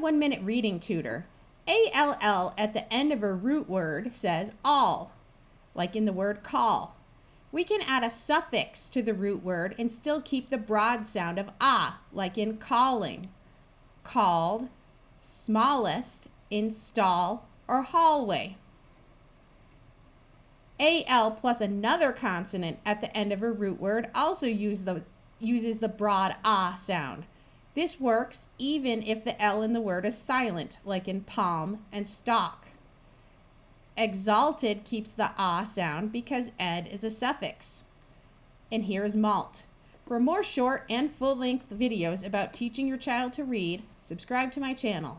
1-minute reading tutor. ALL at the end of a root word says all, like in the word call. We can add a suffix to the root word and still keep the broad sound of ah, like in calling, called, smallest, install, or hallway. AL plus another consonant at the end of a root word also uses the broad ah sound. This works even if the L in the word is silent, like in palm and stalk. Exalted keeps the ah sound because ed is a suffix. And here is malt. For more short and full-length videos about teaching your child to read, subscribe to my channel.